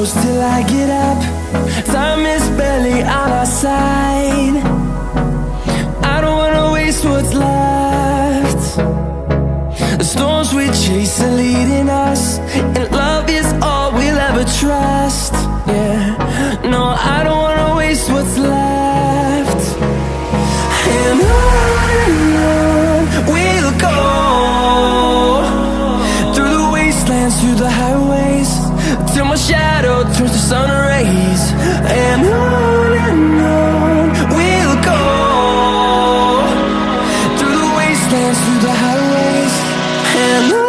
close till I get up. Time is barely on our side. I don't wanna waste what's left. The storms we chase are leading us, and love is all we'll ever trust. Yeah, no, I don't wanna waste what's left. And on we'll go, through the wastelands, through the highways, till my shadow turns to sun rays. And on we'll go, through the wastelands, through the highways, and on.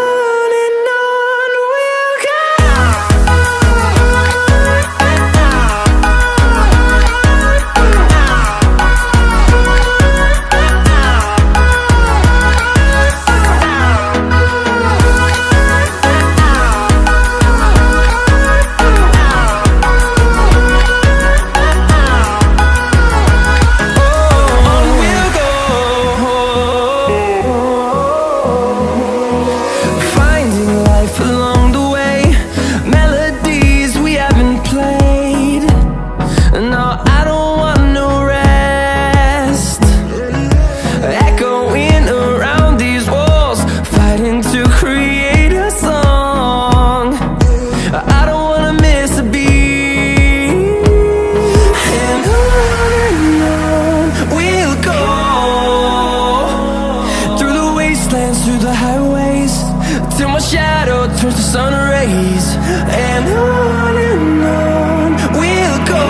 Through the highways, till my shadow turns to sun rays. And on we'll go,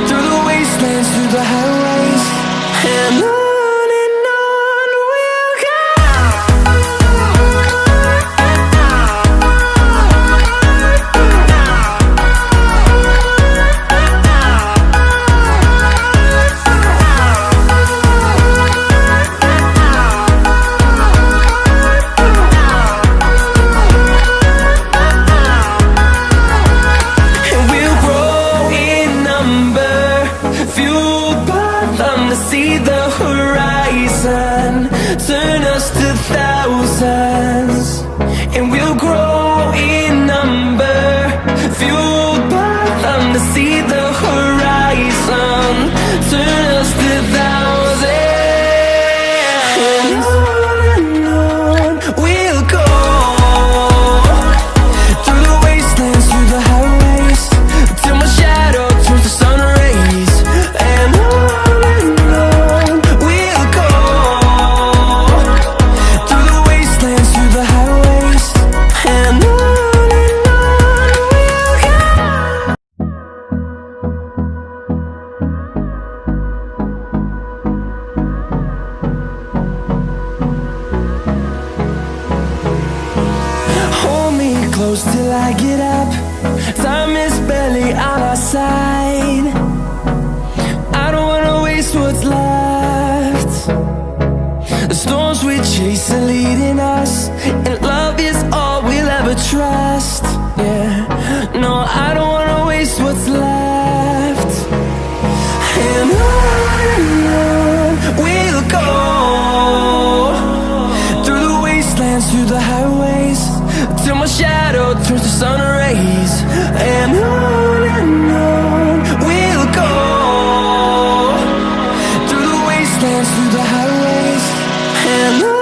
through the wastelands, through the highways, and on. See the horizon turn us to thousands, and we'll grow in number, fueled by them. To see the horizon turn us to thousands, and on we'll go, through the wastelands, through the highways, till my shadow turns to sun rays. And close till I get up. Time is barely on our side. I don't wanna waste what's left. The storms we chase are leading us, and love is all we'll ever trust. Yeah, no, I don't wanna waste what's left. And on we'll go, through the wastelands, through the highways, till my shadow turns to sun rays. And on we'll go, through the wastelands, through the highways, and on.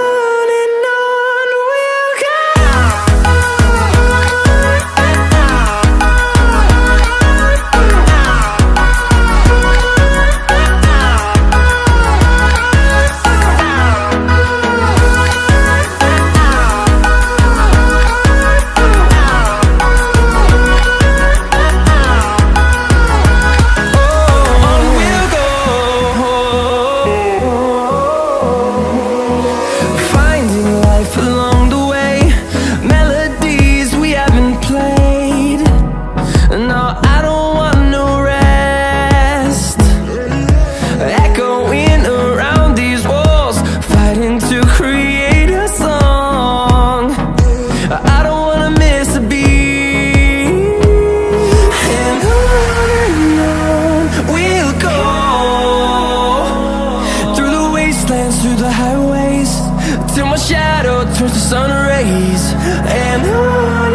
turns to sun rays, and on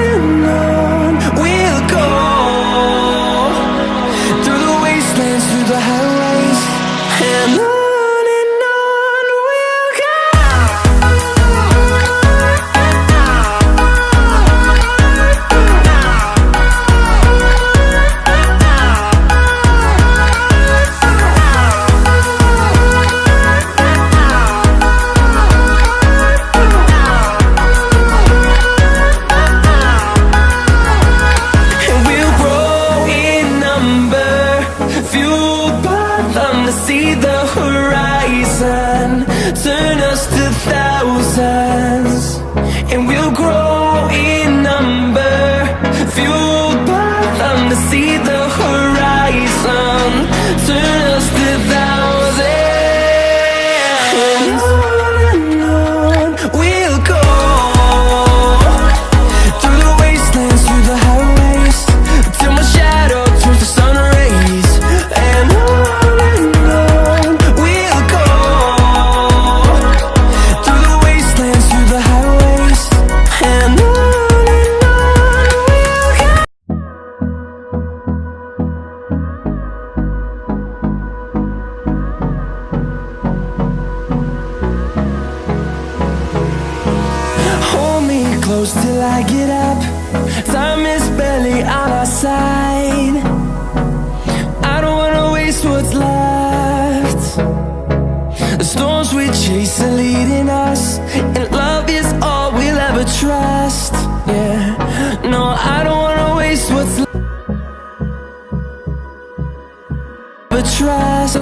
see the horizon, turn us to thousands, and we'll grow in number, fueled by them to see the horizon, turn us to thousands, and on we'll go, through the wastelands, through the highways, till my shadow turns to sun rays, and on we'll go, through the wastelands, through the highways, and on we'll go. Hold me close till I get up. Time is barely on our side. I don't wanna waste what's left. The storms we chase are leading us, and love is all we'll ever trust. Yeah, no, I don't wanna waste what's left. Trust.